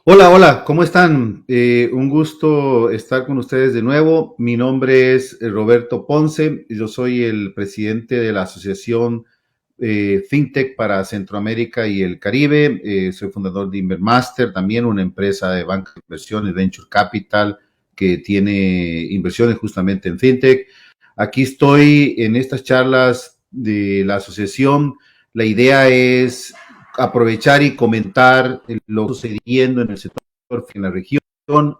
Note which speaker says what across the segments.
Speaker 1: Hola, hola, ¿cómo están? Un gusto estar con ustedes de nuevo. Mi nombre es Roberto Ponce, y yo soy el presidente de la Asociación FinTech para Centroamérica y el Caribe. Soy fundador de Invermaster, también una empresa de banca de inversiones, Venture Capital, que tiene inversiones justamente en FinTech. Aquí estoy en estas charlas de la asociación. La idea es aprovechar y comentar lo sucediendo en el sector en la región,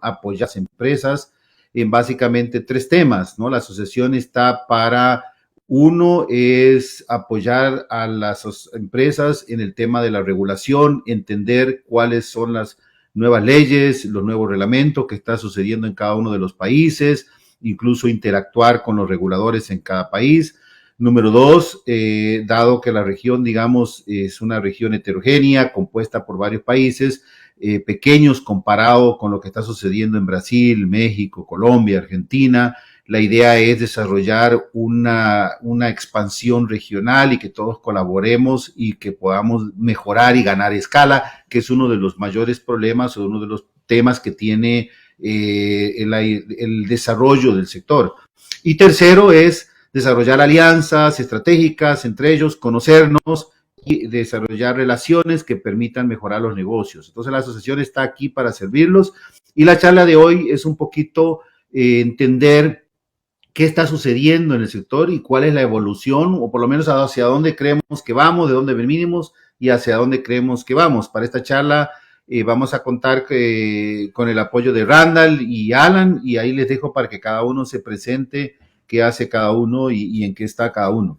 Speaker 1: apoyar a las empresas en básicamente tres temas, ¿no? La asociación está para, uno es apoyar a las empresas en el tema de la regulación, entender cuáles son las nuevas leyes, los nuevos reglamentos que está sucediendo en cada uno de los países, incluso interactuar con los reguladores en cada país. Número dos, dado que la región, digamos, es una región heterogénea, compuesta por varios países, pequeños comparado con lo que está sucediendo en Brasil, México, Colombia, Argentina. La idea es desarrollar una expansión regional y que todos colaboremos y que podamos mejorar y ganar escala, que es uno de los mayores problemas o uno de los temas que tiene el desarrollo del sector. Y tercero es desarrollar alianzas estratégicas entre ellos, conocernos y desarrollar relaciones que permitan mejorar los negocios. Entonces la asociación está aquí para servirlos y la charla de hoy es un poquito entender qué está sucediendo en el sector y cuál es la evolución, o por lo menos hacia dónde creemos que vamos, de dónde venimos y hacia dónde creemos que vamos. Para esta charla vamos a contar con el apoyo de Randall y Alan, y ahí les dejo para que cada uno se presente, qué hace cada uno y en qué está cada uno.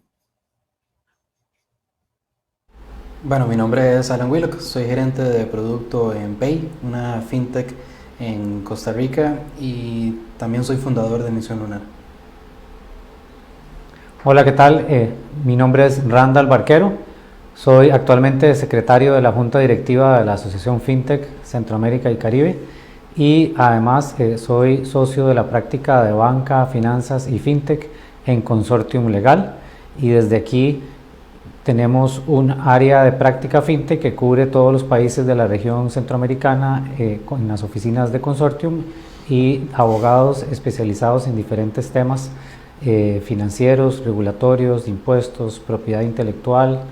Speaker 2: Bueno, mi nombre es Alan Willock, soy gerente de producto en Pay, una fintech en Costa Rica, y también soy fundador de Misión Lunar.
Speaker 3: Hola, ¿qué tal? Mi nombre es Randall Barquero. Soy actualmente secretario de la Junta Directiva de la Asociación FinTech Centroamérica y Caribe y además soy socio de la práctica de banca, finanzas y FinTech en Consortium Legal, y desde aquí tenemos un área de práctica FinTech que cubre todos los países de la región centroamericana con las oficinas de Consortium y abogados especializados en diferentes temas financieros, regulatorios, impuestos, propiedad intelectual,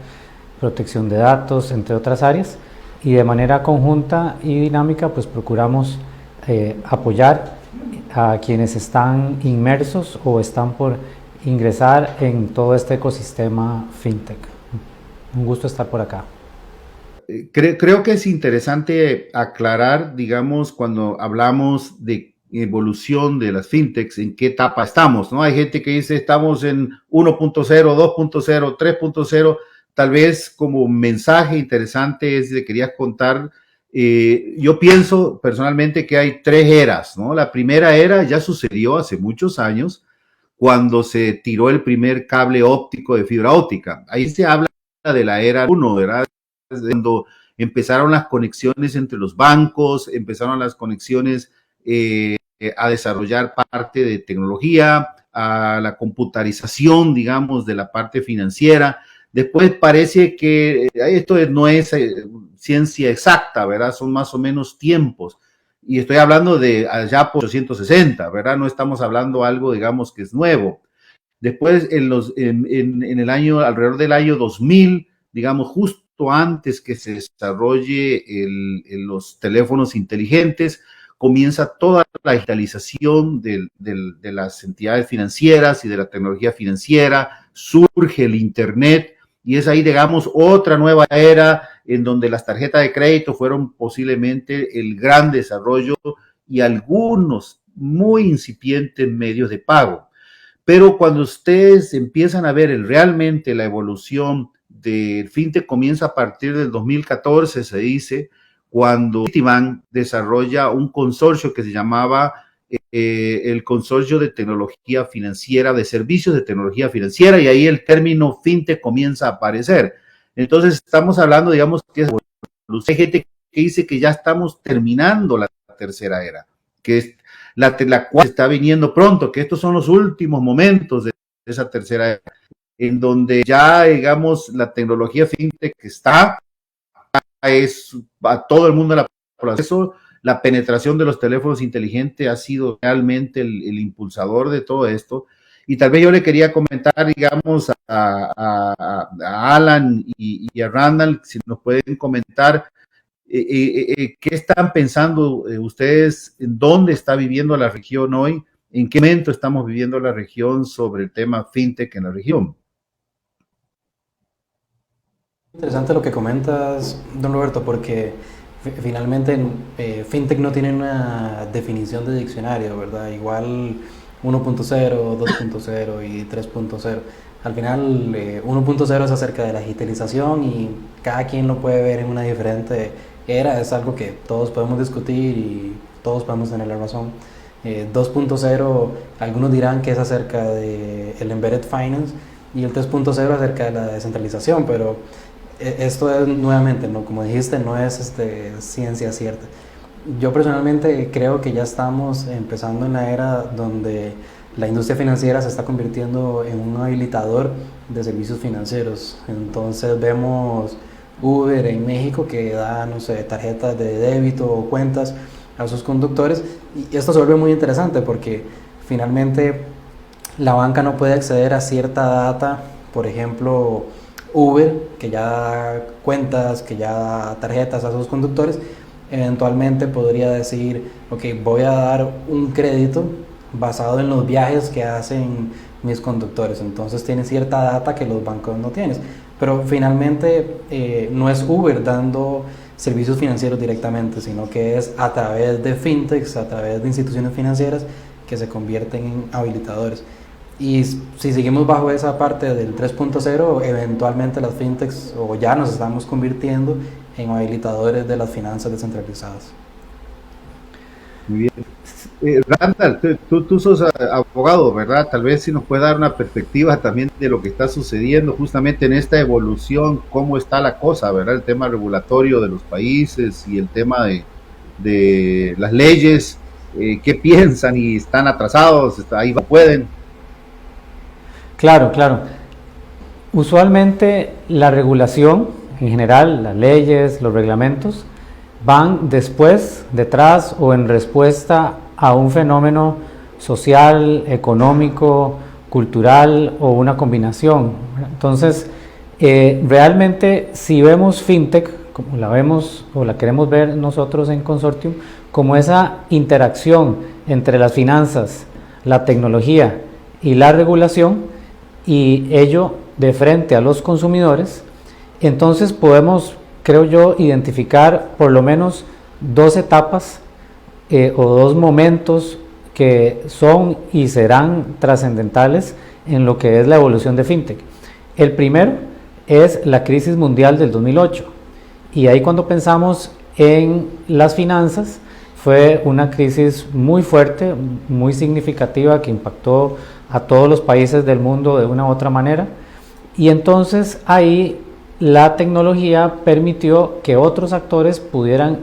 Speaker 3: protección de datos, entre otras áreas. Y de manera conjunta y dinámica, pues procuramos apoyar a quienes están inmersos o están por ingresar en todo este ecosistema FinTech. Un gusto estar por acá.
Speaker 1: Creo que es interesante aclarar, digamos, cuando hablamos de evolución de las fintechs, en qué etapa estamos, ¿no? Hay gente que dice estamos en 1.0, 2.0, 3.0. Tal vez como mensaje interesante es de quería contar, yo pienso personalmente que hay tres eras, ¿no? La primera era ya sucedió hace muchos años, cuando se tiró el primer cable óptico de fibra óptica. Ahí se habla de la era 1, ¿verdad? Cuando empezaron las conexiones entre los bancos, empezaron las conexiones a desarrollar parte de tecnología, a la computarización, digamos, de la parte financiera. Después parece que esto no es ciencia exacta, ¿verdad? Son más o menos tiempos. Y estoy hablando de allá por 860, ¿verdad? No estamos hablando algo, digamos, que es nuevo. Después, en el año, alrededor del año 2000, digamos, justo antes que se desarrolle los teléfonos inteligentes, comienza toda la digitalización de las entidades financieras y de la tecnología financiera, surge el Internet y es ahí, digamos, otra nueva era en donde las tarjetas de crédito fueron posiblemente el gran desarrollo y algunos muy incipientes medios de pago. Pero cuando ustedes empiezan a ver realmente la evolución del fintech comienza a partir del 2014, se dice, cuando Citibank desarrolla un consorcio que se llamaba el Consorcio de Tecnología Financiera, de Servicios de Tecnología Financiera, y ahí el término fintech comienza a aparecer. Entonces estamos hablando, digamos, que es hay gente que dice que ya estamos terminando la tercera era, que es la cual está viniendo pronto, que estos son los últimos momentos de esa tercera era, en donde ya, digamos, la tecnología fintech está, es a todo el mundo la Eso, la penetración de los teléfonos inteligentes ha sido realmente el impulsador de todo esto. Y tal vez yo le quería comentar, digamos, a Alan y a Randall, si nos pueden comentar qué están pensando ustedes, en dónde está viviendo la región hoy, en qué momento estamos viviendo la región sobre el tema fintech en la región.
Speaker 2: Interesante lo que comentas, don Roberto, porque finalmente fintech no tiene una definición de diccionario, ¿verdad? Igual 1.0, 2.0 y 3.0. Al final 1.0 es acerca de la digitalización y cada quien lo puede ver en una diferente era, es algo que todos podemos discutir y todos podemos tener la razón. 2.0, algunos dirán que es acerca de el embedded finance y el 3.0 acerca de la descentralización, pero esto es nuevamente, ¿no? Como dijiste, no es ciencia cierta. Yo personalmente creo que ya estamos empezando en la era donde la industria financiera se está convirtiendo en un habilitador de servicios financieros. Entonces vemos Uber en México que da, no sé, tarjetas de débito o cuentas a sus conductores, y esto se vuelve muy interesante porque finalmente la banca no puede acceder a cierta data, por ejemplo Uber, que ya da cuentas, que ya da tarjetas a sus conductores, eventualmente podría decir, ok, voy a dar un crédito basado en los viajes que hacen mis conductores. Entonces tiene cierta data que los bancos no tienen. Pero finalmente no es Uber dando servicios financieros directamente, sino que es a través de fintechs, a través de instituciones financieras que se convierten en habilitadores. Y si seguimos bajo esa parte del 3.0, eventualmente las fintechs, o ya nos estamos convirtiendo en habilitadores de las finanzas descentralizadas.
Speaker 1: Muy bien. Randall, tú sos abogado, ¿verdad? Tal vez si nos puede dar una perspectiva también de lo que está sucediendo justamente en esta evolución, cómo está la cosa, ¿verdad? El tema regulatorio de los países y el tema de las leyes, ¿qué piensan y están atrasados? Ahí pueden.
Speaker 3: Claro, claro. Usualmente la regulación, en general, las leyes, los reglamentos, van después, detrás o en respuesta a un fenómeno social, económico, cultural o una combinación. Entonces, realmente si vemos fintech, como la vemos o la queremos ver nosotros en Consortium, como esa interacción entre las finanzas, la tecnología y la regulación, y ello de frente a los consumidores, entonces podemos, creo yo, identificar por lo menos dos etapas o dos momentos que son y serán trascendentales en lo que es la evolución de fintech. El primero es la crisis mundial del 2008, y ahí cuando pensamos en las finanzas fue una crisis muy fuerte, muy significativa, que impactó a todos los países del mundo de una u otra manera, y entonces ahí la tecnología permitió que otros actores pudieran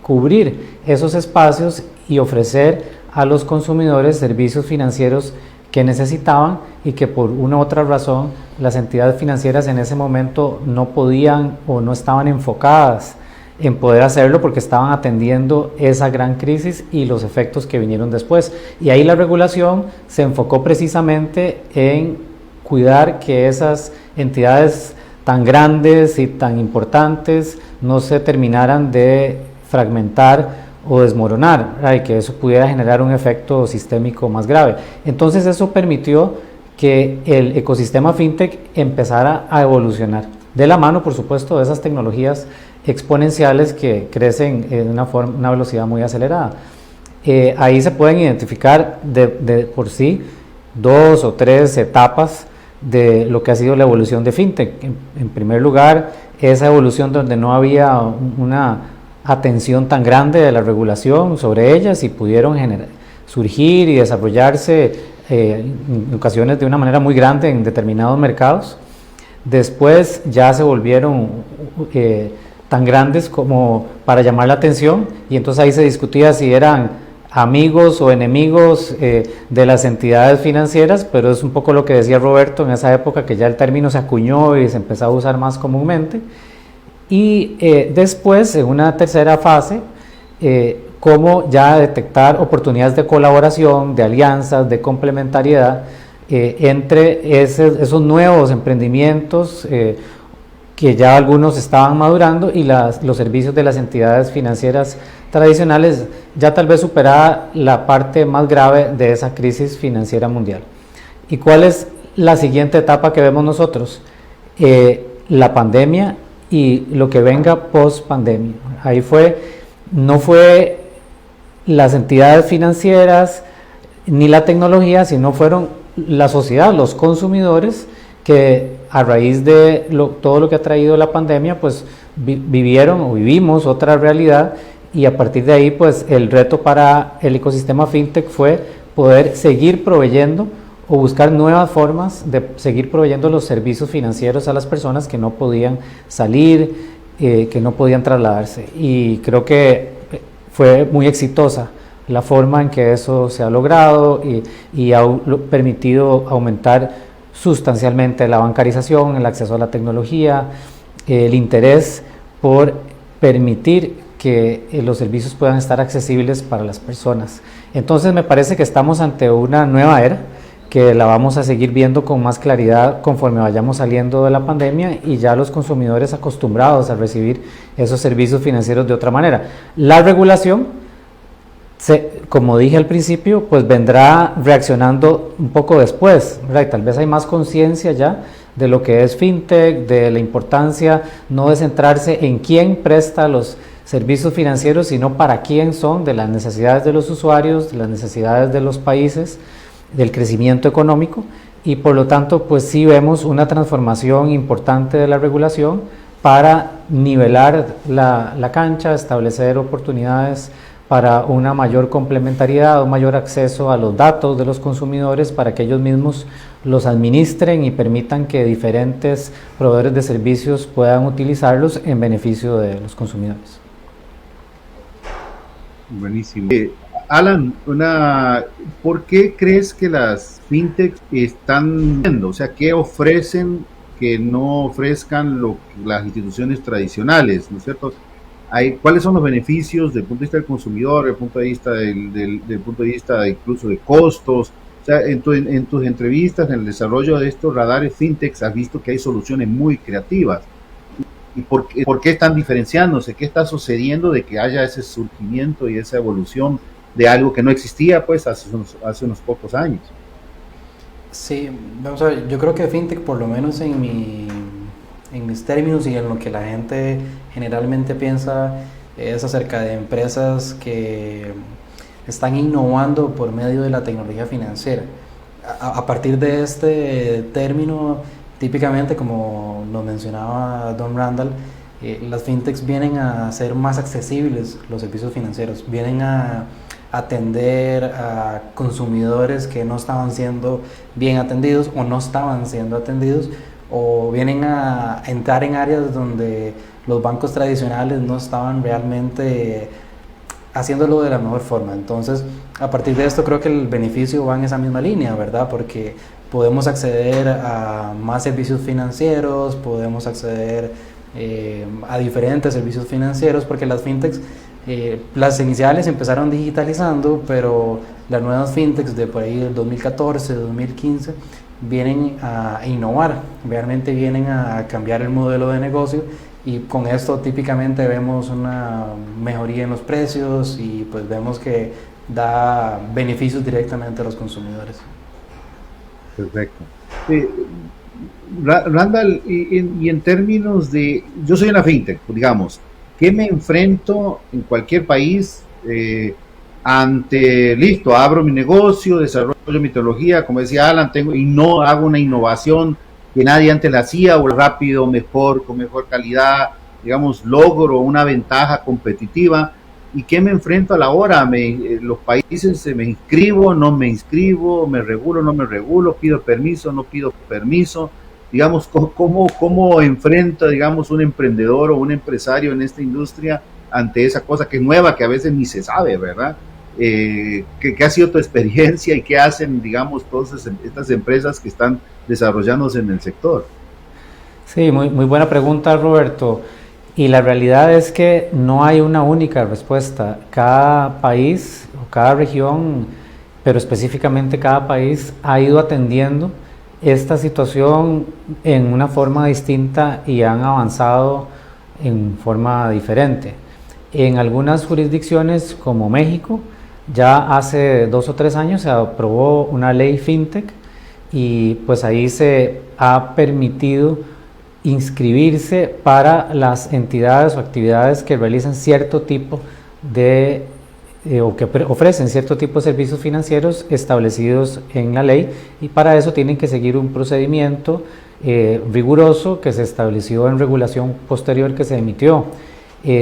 Speaker 3: cubrir esos espacios y ofrecer a los consumidores servicios financieros que necesitaban y que por una u otra razón las entidades financieras en ese momento no podían o no estaban enfocadas en poder hacerlo porque estaban atendiendo esa gran crisis y los efectos que vinieron después. Y ahí la regulación se enfocó precisamente en cuidar que esas entidades tan grandes y tan importantes no se terminaran de fragmentar o desmoronar, y que eso pudiera generar un efecto sistémico más grave. Entonces eso permitió que el ecosistema fintech empezara a evolucionar, de la mano por supuesto de esas tecnologías exponenciales que crecen en una velocidad muy acelerada. Ahí se pueden identificar de por sí dos o tres etapas de lo que ha sido la evolución de fintech. En primer lugar, esa evolución donde no había una atención tan grande de la regulación sobre ellas y pudieron surgir y desarrollarse en ocasiones de una manera muy grande en determinados mercados. Después ya se volvieron tan grandes como para llamar la atención, y entonces ahí se discutía si eran amigos o enemigos de las entidades financieras, pero es un poco lo que decía Roberto en esa época, que ya el término se acuñó y se empezó a usar más comúnmente. y después, en una tercera fase, cómo ya detectar oportunidades de colaboración, de alianzas, de complementariedad entre esos nuevos emprendimientos que ya algunos estaban madurando y los servicios de las entidades financieras tradicionales, ya tal vez superada la parte más grave de esa crisis financiera mundial. ¿Y cuál es la siguiente etapa que vemos nosotros? La pandemia y lo que venga post pandemia. Ahí no fue las entidades financieras ni la tecnología, sino fueron la sociedad, los consumidores, que a raíz de todo lo que ha traído la pandemia, pues vivieron o vivimos otra realidad, y a partir de ahí, pues el reto para el ecosistema fintech fue poder seguir proveyendo o buscar nuevas formas de seguir proveyendo los servicios financieros a las personas que no podían salir, que no podían trasladarse. Y creo que fue muy exitosa la forma en que eso se ha logrado y ha permitido aumentar sustancialmente la bancarización, el acceso a la tecnología, el interés por permitir que los servicios puedan estar accesibles para las personas. Entonces me parece que estamos ante una nueva era que la vamos a seguir viendo con más claridad conforme vayamos saliendo de la pandemia, y ya los consumidores acostumbrados a recibir esos servicios financieros de otra manera. La regulación, como dije al principio, pues vendrá reaccionando un poco después, ¿verdad? Tal vez hay más conciencia ya de lo que es fintech, de la importancia no de centrarse en quién presta los servicios financieros, sino para quién son, de las necesidades de los usuarios, de las necesidades de los países, del crecimiento económico, y por lo tanto pues sí vemos una transformación importante de la regulación para nivelar la cancha, establecer oportunidades para una mayor complementariedad, un mayor acceso a los datos de los consumidores para que ellos mismos los administren y permitan que diferentes proveedores de servicios puedan utilizarlos en beneficio de los consumidores.
Speaker 1: Buenísimo. Alan, ¿por qué crees que las fintechs están viendo? O sea, ¿qué ofrecen que no ofrezcan las instituciones tradicionales? ¿No es cierto? ¿Cuáles son los beneficios desde el punto de vista del consumidor, desde el punto de vista del punto de vista incluso de costos? O sea, en tus entrevistas, en el desarrollo de estos radares fintechs, has visto que hay soluciones muy creativas. ¿Y por qué están diferenciándose? ¿Qué está sucediendo de que haya ese surgimiento y esa evolución de algo que no existía pues hace unos pocos años?
Speaker 2: Sí, vamos a ver, yo creo que fintech, por lo menos en mis términos y en lo que la gente generalmente piensa, es acerca de empresas que están innovando por medio de la tecnología financiera. A partir de este término, típicamente, como nos mencionaba Don Randall, las fintechs vienen a hacer más accesibles los servicios financieros, vienen a atender a consumidores que no estaban siendo bien atendidos o no estaban siendo atendidos, o vienen a entrar en áreas donde los bancos tradicionales no estaban realmente haciéndolo de la mejor forma. Entonces, a partir de esto creo que el beneficio va en esa misma línea, ¿verdad? Porque podemos acceder a más servicios financieros, podemos acceder a diferentes servicios financieros, porque las fintechs, las iniciales empezaron digitalizando, pero las nuevas fintechs de por ahí del 2014, 2015, vienen a innovar, realmente vienen a cambiar el modelo de negocio, y con esto típicamente vemos una mejoría en los precios y pues vemos que da beneficios directamente a los consumidores.
Speaker 1: Perfecto. Randall, y en términos de, yo soy una fintech, digamos, ¿qué me enfrento en cualquier país listo, abro mi negocio, desarrollo mi tecnología, como decía Alan, y no hago una innovación que nadie antes la hacía, o rápido, mejor, con mejor calidad, digamos, logro una ventaja competitiva? ¿Y qué me enfrento a la hora? Los países, me inscribo, no me inscribo, me regulo, no me regulo, pido permiso, no pido permiso. Digamos, ¿cómo enfrenta, digamos, un emprendedor o un empresario en esta industria ante esa cosa que es nueva, que a veces ni se sabe, ¿verdad? ¿Qué ha sido tu experiencia y qué hacen, digamos, todas estas empresas que están desarrollándose en el sector?
Speaker 3: Sí, muy buena pregunta, Roberto. Y la realidad es que no hay una única respuesta. Cada país o cada región, pero específicamente cada país, ha ido atendiendo esta situación en una forma distinta y han avanzado en forma diferente. En algunas jurisdicciones como México, ya hace 2 o 3 años se aprobó una ley FinTech y pues ahí se ha permitido inscribirse para las entidades o actividades que realizan cierto tipo de o que ofrecen cierto tipo de servicios financieros establecidos en la ley, y para eso tienen que seguir un procedimiento riguroso que se estableció en regulación posterior que se emitió.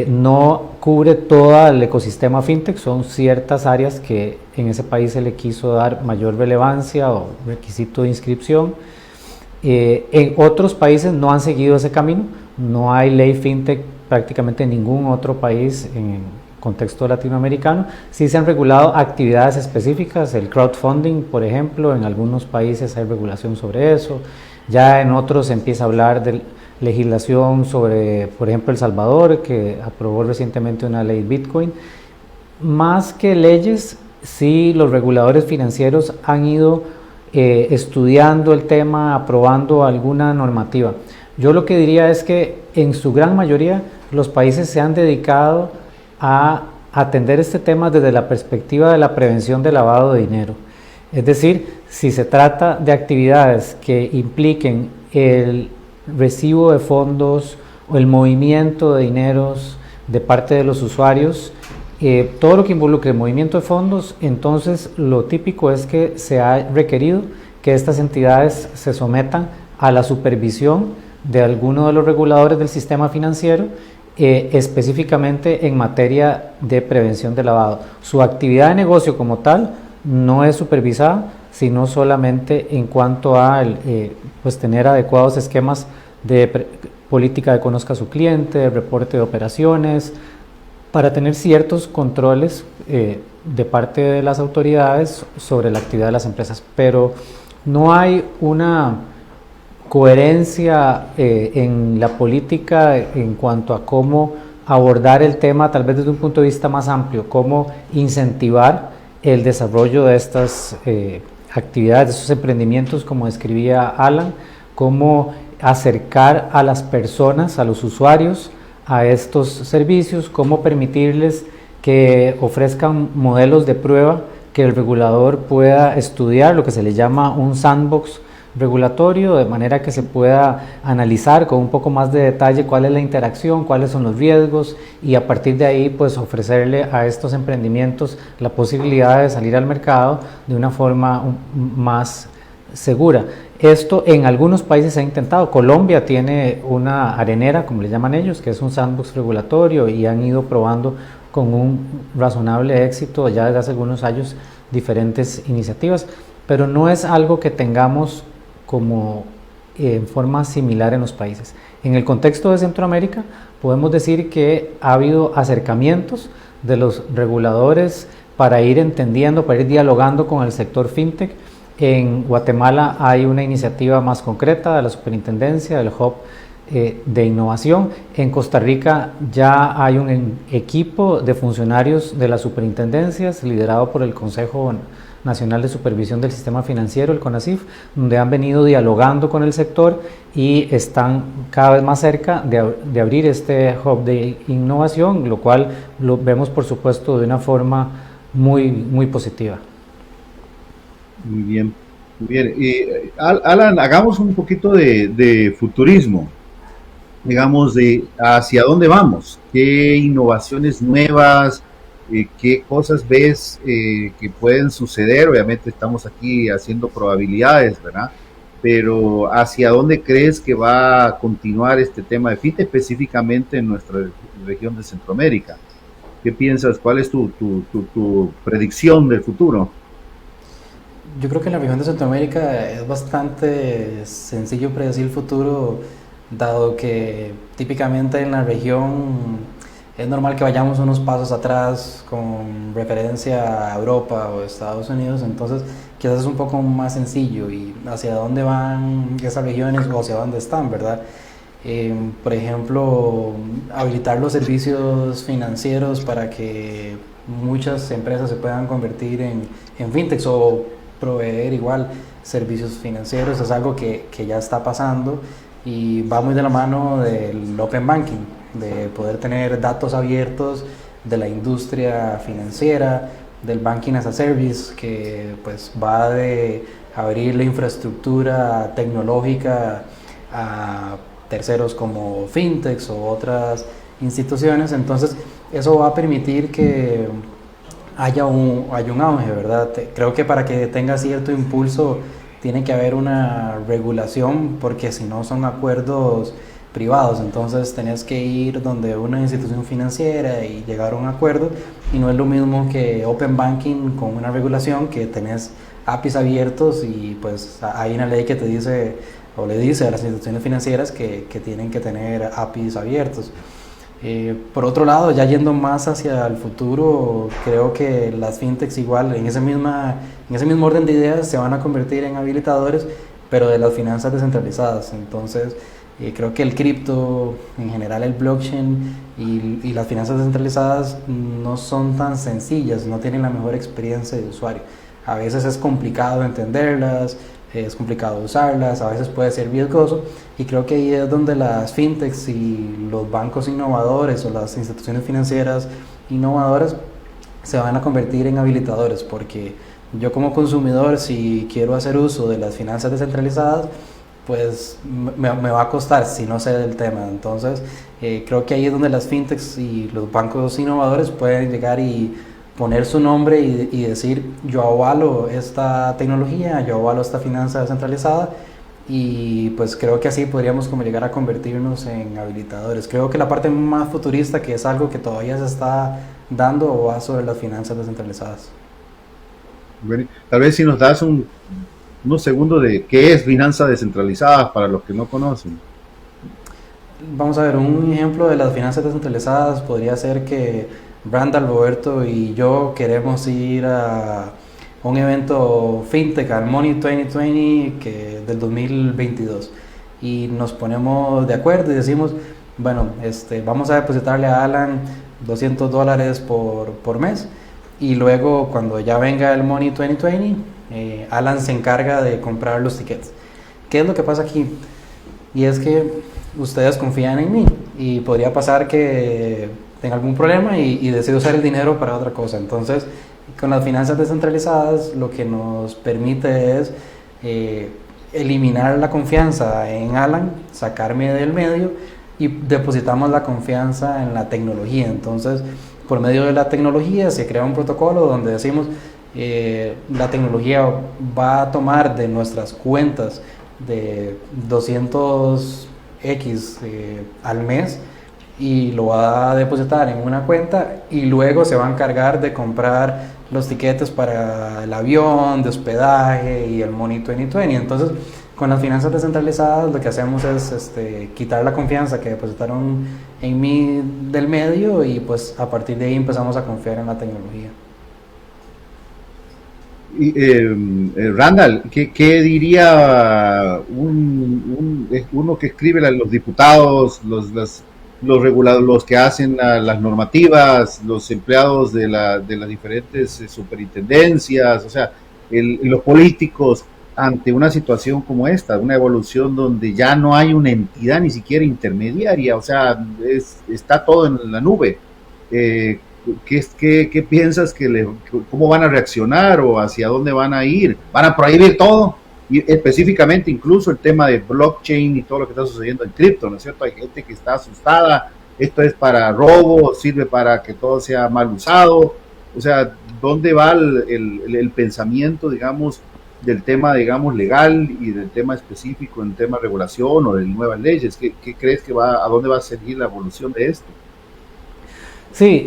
Speaker 3: No cubre todo el ecosistema fintech, son ciertas áreas que en ese país se le quiso dar mayor relevancia o requisito de inscripción. En otros países no han seguido ese camino, no hay ley fintech prácticamente en ningún otro país en contexto latinoamericano. Sí se han regulado actividades específicas, el crowdfunding, por ejemplo, en algunos países hay regulación sobre eso, ya en otros se empieza a hablar de legislación sobre, por ejemplo, El Salvador, que aprobó recientemente una ley Bitcoin. Más que leyes, sí los reguladores financieros han ido estudiando el tema, aprobando alguna normativa. Yo lo que diría es que en su gran mayoría los países se han dedicado a atender este tema desde la perspectiva de la prevención del lavado de dinero. Es decir, si se trata de actividades que impliquen el recibo de fondos o el movimiento de dineros de parte de los usuarios, todo lo que involucre el movimiento de fondos, entonces lo típico es que se ha requerido que estas entidades se sometan a la supervisión de alguno de los reguladores del sistema financiero, específicamente en materia de prevención de lavado. Su actividad de negocio como tal no es supervisada, sino solamente en cuanto a pues tener adecuados esquemas de política de conozca a su cliente, de reporte de operaciones, para tener ciertos controles de parte de las autoridades sobre la actividad de las empresas, pero no hay una coherencia en la política en cuanto a cómo abordar el tema, tal vez desde un punto de vista más amplio, cómo incentivar el desarrollo de estas actividades, de esos emprendimientos, como describía Alan, cómo acercar a las personas, a los usuarios, a estos servicios, cómo permitirles que ofrezcan modelos de prueba que el regulador pueda estudiar, lo que se le llama un sandbox regulatorio, de manera que se pueda analizar con un poco más de detalle cuál es la interacción, cuáles son los riesgos, y a partir de ahí pues ofrecerle a estos emprendimientos la posibilidad de salir al mercado de una forma más segura. Esto en algunos países se ha intentado. Colombia tiene una arenera, como le llaman ellos, que es un sandbox regulatorio, y han ido probando con un razonable éxito ya desde hace algunos años diferentes iniciativas, pero no es algo que tengamos como en forma similar en los países. En el contexto de Centroamérica podemos decir que ha habido acercamientos de los reguladores para ir entendiendo, para ir dialogando con el sector fintech. En Guatemala hay una iniciativa más concreta de la superintendencia, del hub de innovación. En Costa Rica ya hay un equipo de funcionarios de las superintendencias liderado por el Consejo Nacional de Supervisión del Sistema Financiero, el CONACYF, donde han venido dialogando con el sector y están cada vez más cerca de abrir este hub de innovación, lo cual lo vemos por supuesto de una forma muy positiva.
Speaker 1: Muy bien, muy bien. Alan, hagamos un poquito de futurismo, digamos, de hacia dónde vamos, qué innovaciones nuevas, qué cosas ves que pueden suceder. Obviamente estamos aquí haciendo probabilidades, ¿verdad? Pero ¿hacia dónde crees que va a continuar este tema de fintech, específicamente en nuestra región de Centroamérica? ¿Qué piensas? ¿Cuál es tu predicción del futuro?
Speaker 2: Yo creo que en la región de Centroamérica es bastante sencillo predecir el futuro, dado que típicamente en la región es normal que vayamos unos pasos atrás con referencia a Europa o Estados Unidos, entonces quizás es un poco más sencillo y hacia dónde van esas regiones o hacia dónde están, ¿verdad? Por ejemplo, habilitar los servicios financieros para que muchas empresas se puedan convertir en fintechs o proveer igual servicios financieros. Es algo que ya está pasando y va muy de la mano del open banking, de poder tener datos abiertos de la industria financiera, del banking as a service, que pues va de abrir la infraestructura tecnológica a terceros como fintechs o otras instituciones. Entonces eso va a permitir que haya un auge, ¿verdad? Creo que para que tenga cierto impulso tiene que haber una regulación, porque si no son acuerdos privados, entonces tenés que ir donde una institución financiera y llegar a un acuerdo, y no es lo mismo que open banking con una regulación que tenés APIs abiertos y pues hay una ley que te dice o le dice a las instituciones financieras que tienen que tener APIs abiertos. Por otro lado, ya yendo más hacia el futuro, creo que las fintechs igual en ese mismo orden de ideas se van a convertir en habilitadores, pero de las finanzas descentralizadas. Entonces creo que el cripto, en general el blockchain y las finanzas descentralizadas no son tan sencillas, no tienen la mejor experiencia de usuario. A veces es complicado entenderlas, es complicado usarlas, a veces puede ser riesgoso, y creo que ahí es donde las fintechs y los bancos innovadores o las instituciones financieras innovadoras se van a convertir en habilitadores, porque yo como consumidor, si quiero hacer uso de las finanzas descentralizadas, pues me va a costar si no sé del tema. Entonces creo que ahí es donde las fintechs y los bancos innovadores pueden llegar y poner su nombre y decir: yo avalo esta tecnología, yo avalo esta finanza descentralizada, y pues creo que así podríamos como llegar a convertirnos en habilitadores. Creo que la parte más futurista, que es algo que todavía se está dando, va sobre las finanzas descentralizadas.
Speaker 1: Bueno, tal vez si nos das unos segundos de qué es finanzas descentralizadas para los que no conocen.
Speaker 2: Vamos a ver, un ejemplo de las finanzas descentralizadas podría ser que Randall, Roberto y yo queremos ir a un evento fintech, al Money 2020 del 2022, y nos ponemos de acuerdo y decimos: bueno, vamos a depositarle a Alan $200 por mes, y luego cuando ya venga el Money 2020, Alan se encarga de comprar los tickets. ¿Qué es lo que pasa aquí? Y es que ustedes confían en mí, y podría pasar que tenga algún problema y decida usar el dinero para otra cosa. Entonces, con las finanzas descentralizadas, lo que nos permite es eliminar la confianza en Alan, sacarme del medio, y depositamos la confianza en la tecnología. Entonces, por medio de la tecnología se crea un protocolo donde decimos: la tecnología va a tomar de nuestras cuentas de 200x al mes, y lo va a depositar en una cuenta, y luego se va a encargar de comprar los tiquetes para el avión, de hospedaje y el Money 2020. Entonces, con las finanzas descentralizadas lo que hacemos es quitar la confianza que depositaron en mí del medio, y pues a partir de ahí empezamos a confiar en la tecnología.
Speaker 1: Y, Randall, ¿qué diría uno que escribe los diputados, los reguladores, los que hacen las normativas, los empleados de las diferentes superintendencias, o sea, los políticos, ante una situación como esta, una evolución donde ya no hay una entidad ni siquiera intermediaria, o sea, está todo en la nube? ¿Qué piensas cómo van a reaccionar o hacia dónde van a ir? ¿Van a prohibir todo? Y específicamente incluso el tema de blockchain y todo lo que está sucediendo en cripto, ¿no es cierto? Hay gente que está asustada, esto es para robo, sirve para que todo sea mal usado. O sea, ¿dónde va el pensamiento, digamos, del tema, digamos, legal y del tema específico en tema de regulación o de nuevas leyes? ¿Qué crees a dónde va a seguir la evolución de esto?
Speaker 3: Sí,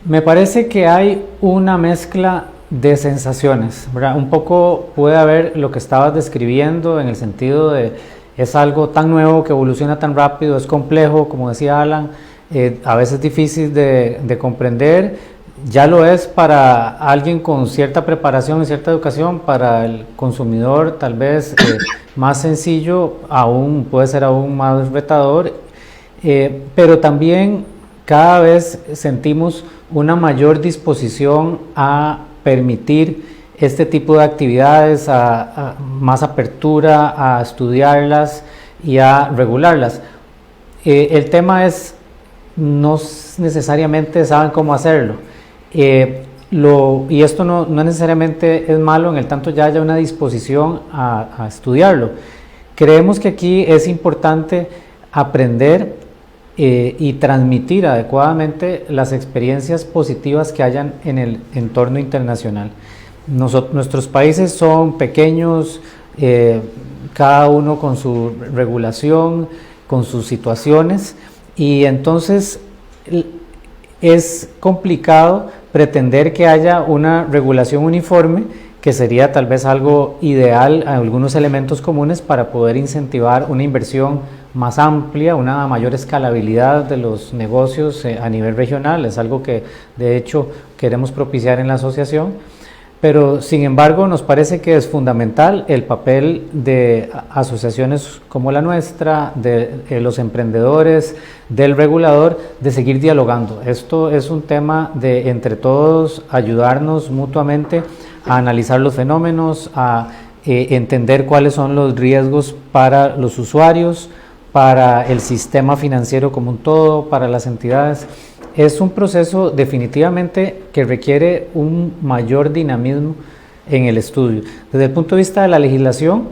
Speaker 3: me parece que hay una mezcla de sensaciones, ¿verdad? Un poco puede haber lo que estabas describiendo, en el sentido de: es algo tan nuevo que evoluciona tan rápido, es complejo, como decía Alan, a veces difícil de comprender. ya lo es para alguien con cierta preparación y cierta educación. Para el consumidor tal vez más sencillo, aún puede ser aún más retador, pero también cada vez sentimos una mayor disposición a permitir este tipo de actividades, a más apertura, a estudiarlas y a regularlas. El tema es, no necesariamente saben cómo hacerlo. Y esto no necesariamente es malo en el tanto ya haya una disposición a estudiarlo. Creemos que aquí es importante aprender y transmitir adecuadamente las experiencias positivas que hayan en el entorno internacional. Nuestros países son pequeños, cada uno con su regulación, con sus situaciones, y entonces es complicado pretender que haya una regulación uniforme, que sería tal vez algo ideal, algunos elementos comunes para poder incentivar una inversión más amplia, una mayor escalabilidad de los negocios a nivel regional. Es algo que de hecho queremos propiciar en la asociación, pero sin embargo nos parece que es fundamental el papel de asociaciones como la nuestra, de los emprendedores, del regulador, de seguir dialogando. Esto es un tema de entre todos ayudarnos mutuamente a analizar los fenómenos, a entender cuáles son los riesgos para los usuarios, para el sistema financiero como un todo, para las entidades. Es un proceso definitivamente que requiere un mayor dinamismo en el estudio. Desde el punto de vista de la legislación,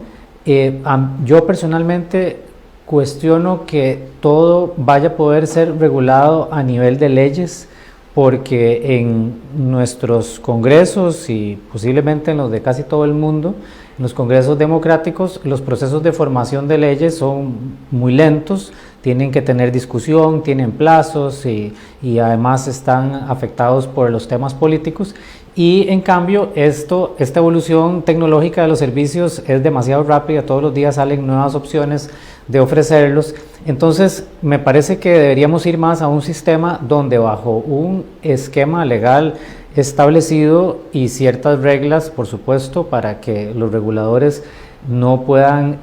Speaker 3: yo personalmente cuestiono que todo vaya a poder ser regulado a nivel de leyes, porque en nuestros congresos y posiblemente en los de casi todo el mundo, en los congresos democráticos, los procesos de formación de leyes son muy lentos, tienen que tener discusión, tienen plazos y además están afectados por los temas políticos. Y en cambio esta evolución tecnológica de los servicios es demasiado rápida, todos los días salen nuevas opciones de ofrecerlos. Entonces me parece que deberíamos ir más a un sistema donde bajo un esquema legal establecido y ciertas reglas, por supuesto, para que los reguladores no puedan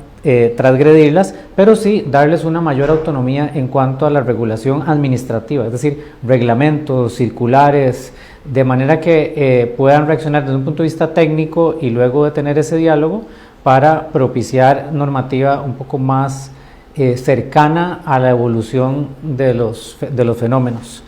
Speaker 3: transgredirlas, pero sí darles una mayor autonomía en cuanto a la regulación administrativa, es decir, reglamentos, circulares, de manera que puedan reaccionar desde un punto de vista técnico y luego de tener ese diálogo para propiciar normativa un poco más cercana a la evolución de los fenómenos.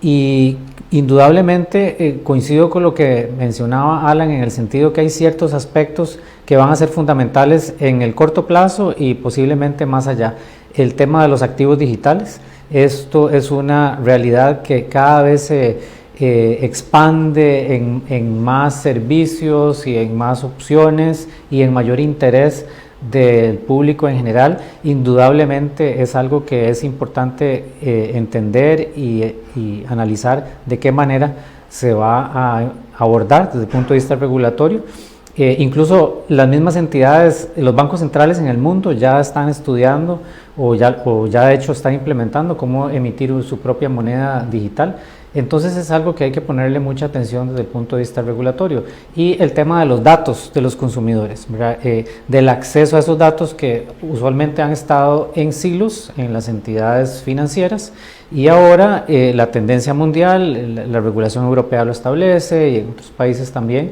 Speaker 3: Y indudablemente coincido con lo que mencionaba Alan, en el sentido que hay ciertos aspectos que van a ser fundamentales en el corto plazo y posiblemente más allá. El tema de los activos digitales, esto es una realidad que cada vez se expande en más servicios y en más opciones y en mayor interés del público en general. Indudablemente es algo que es importante entender y analizar de qué manera se va a abordar desde el punto de vista regulatorio. Incluso las mismas entidades, los bancos centrales en el mundo ya están estudiando o ya de hecho están implementando cómo emitir su propia moneda digital. Entonces es algo que hay que ponerle mucha atención desde el punto de vista regulatorio. Y el tema de los datos de los consumidores, del acceso a esos datos que usualmente han estado en silos en las entidades financieras, y ahora la tendencia mundial, la regulación europea lo establece y en otros países también,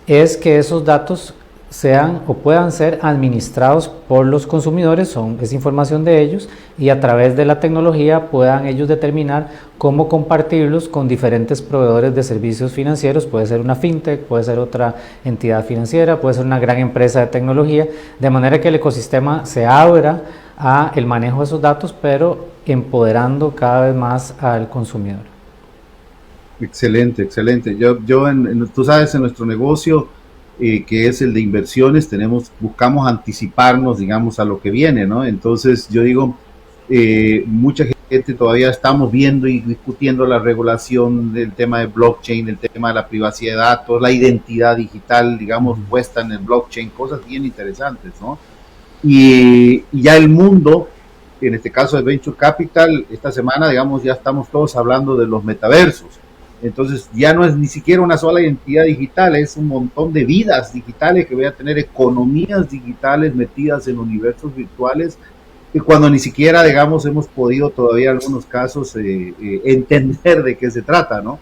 Speaker 3: es que esos datos sean o puedan ser administrados por los consumidores, es información de ellos, y a través de la tecnología puedan ellos determinar cómo compartirlos con diferentes proveedores de servicios financieros. Puede ser una fintech, puede ser otra entidad financiera, puede ser una gran empresa de tecnología, de manera que el ecosistema se abra a el manejo de esos datos, pero empoderando cada vez más al consumidor.
Speaker 1: Excelente, excelente. Tú sabes, en nuestro negocio, que es el de inversiones, buscamos anticiparnos, digamos, a lo que viene, ¿no? Entonces, yo digo, mucha gente todavía estamos viendo y discutiendo la regulación del tema de blockchain, el tema de la privacidad de datos, la identidad digital, digamos, puesta en el blockchain, cosas bien interesantes, ¿no? Y ya el mundo en este caso de Venture Capital, esta semana, digamos, ya estamos todos hablando de los metaversos. Entonces ya no es ni siquiera una sola identidad digital, es un montón de vidas digitales que voy a tener, economías digitales metidas en universos virtuales, y cuando ni siquiera, digamos, hemos podido todavía en algunos casos entender de qué se trata, ¿no?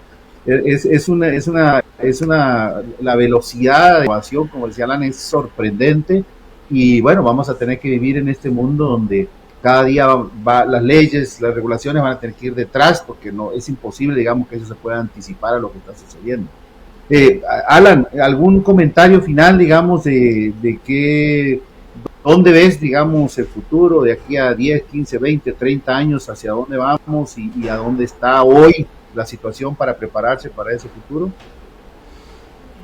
Speaker 1: La velocidad de innovación, como decía Alan, es sorprendente, y bueno, vamos a tener que vivir en este mundo donde cada día las leyes, las regulaciones van a tener que ir detrás, porque no es imposible, digamos, que eso se pueda anticipar a lo que está sucediendo. Alan, ¿algún comentario final, digamos, de qué, dónde ves, digamos, el futuro de aquí a 10, 15, 20, 30 años, hacia dónde vamos y a dónde está hoy la situación para prepararse para ese futuro?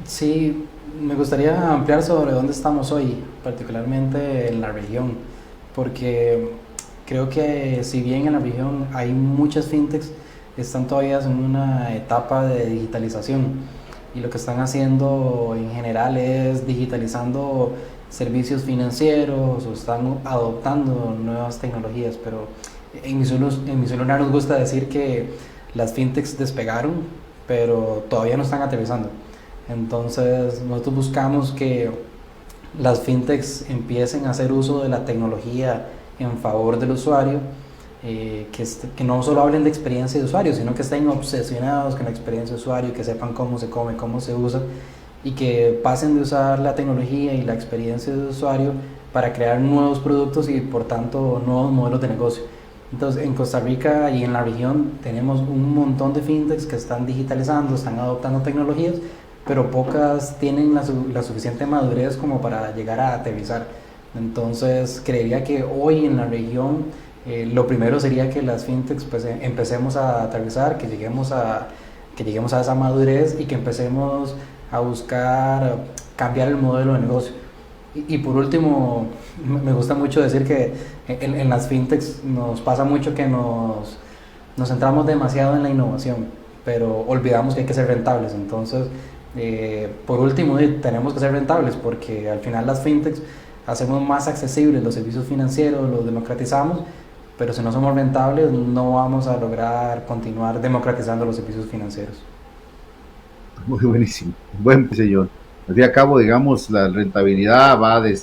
Speaker 2: Sí, me gustaría ampliar sobre dónde estamos hoy, particularmente en la región, porque creo que si bien en la región hay muchas fintechs, están todavía en una etapa de digitalización, y lo que están haciendo en general es digitalizando servicios financieros o están adoptando nuevas tecnologías, pero en mi Lunar nos gusta decir que las fintechs despegaron, pero todavía no están aterrizando. Entonces nosotros buscamos que las fintechs empiecen a hacer uso de la tecnología en favor del usuario, que no solo hablen de experiencia de usuario, sino que estén obsesionados con la experiencia de usuario, que sepan cómo se come, cómo se usa, y que pasen de usar la tecnología y la experiencia de usuario para crear nuevos productos y por tanto nuevos modelos de negocio. Entonces en Costa Rica y en la región tenemos un montón de fintechs que están digitalizando, están adoptando tecnologías, pero pocas tienen la suficiente madurez como para llegar a aterrizar. Entonces creería que hoy en la región lo primero sería que las fintechs pues, empecemos a aterrizar, que lleguemos a esa madurez y que empecemos a buscar cambiar el modelo de negocio. Y por último, me gusta mucho decir que en las fintechs nos pasa mucho que nos centramos demasiado en la innovación, pero olvidamos que hay que ser rentables. Entonces, por último, tenemos que ser rentables, porque al final las fintechs hacemos más accesibles los servicios financieros, los democratizamos, pero si no somos rentables no vamos a lograr continuar democratizando los servicios financieros.
Speaker 1: Muy buenísimo, buen señor. Al fin y al cabo, digamos, la rentabilidad va de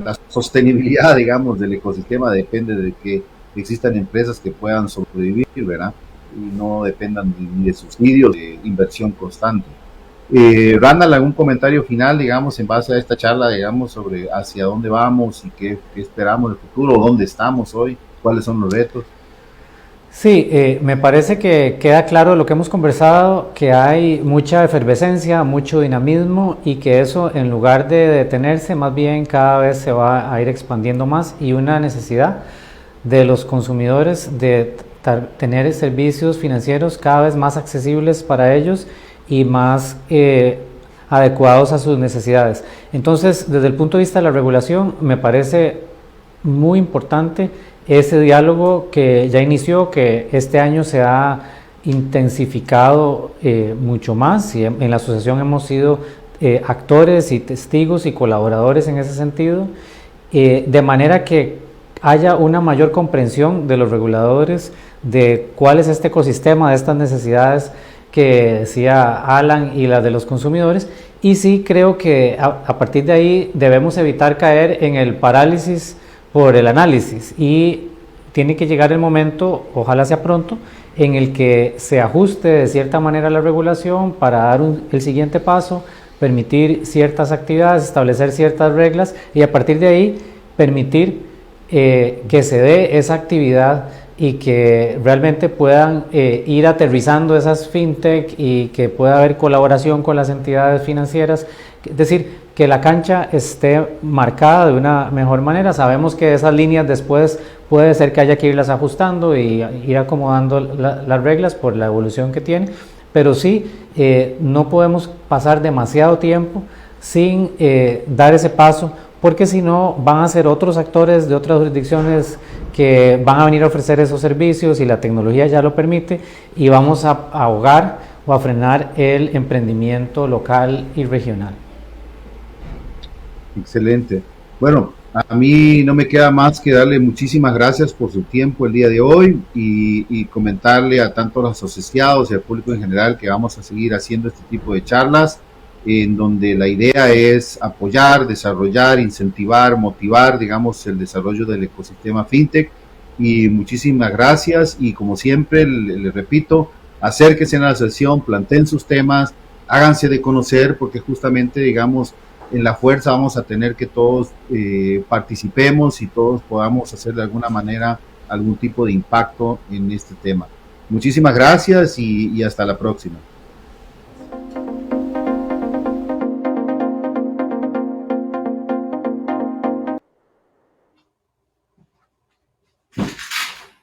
Speaker 1: la sostenibilidad, digamos, del ecosistema depende de que existan empresas que puedan sobrevivir, ¿verdad? Y no dependan ni de subsidios, de inversión constante. Randall, ¿algún comentario final, digamos, en base a esta charla, digamos, sobre hacia dónde vamos y qué esperamos del futuro, dónde estamos hoy, cuáles son los retos?
Speaker 3: Sí, me parece que queda claro lo que hemos conversado, que hay mucha efervescencia, mucho dinamismo y que eso en lugar de detenerse más bien cada vez se va a ir expandiendo más, y una necesidad de los consumidores de tener servicios financieros cada vez más accesibles para ellos y más adecuados a sus necesidades. Entonces, desde el punto de vista de la regulación, me parece muy importante ese diálogo que ya inició, que este año se ha intensificado mucho más, y en la asociación hemos sido actores y testigos y colaboradores en ese sentido, de manera que haya una mayor comprensión de los reguladores de cuál es este ecosistema, de estas necesidades que decía Alan y las de los consumidores. Y sí creo que a partir de ahí debemos evitar caer en el parálisis por el análisis, y tiene que llegar el momento, ojalá sea pronto, en el que se ajuste de cierta manera la regulación para dar el siguiente paso, permitir ciertas actividades, establecer ciertas reglas y a partir de ahí permitir que se dé esa actividad y que realmente puedan ir aterrizando esas fintech y que pueda haber colaboración con las entidades financieras, es decir, que la cancha esté marcada de una mejor manera. Sabemos que esas líneas después puede ser que haya que irlas ajustando y ir acomodando las reglas por la evolución que tiene, pero sí no podemos pasar demasiado tiempo sin dar ese paso, porque si no van a ser otros actores de otras jurisdicciones que van a venir a ofrecer esos servicios y la tecnología ya lo permite, y vamos a ahogar o a frenar el emprendimiento local y regional.
Speaker 1: Excelente. Bueno, A mí no me queda más que darle muchísimas gracias por su tiempo el día de hoy y comentarle a tanto los asociados y al público en general que vamos a seguir haciendo este tipo de charlas en donde la idea es apoyar, desarrollar, incentivar, motivar, digamos, el desarrollo del ecosistema fintech. Y muchísimas gracias y como siempre, le repito, acérquense a la sesión, planteen sus temas, háganse de conocer porque justamente, digamos, en la fuerza vamos a tener que todos participemos y todos podamos hacer de alguna manera algún tipo de impacto en este tema. Muchísimas gracias y hasta la próxima.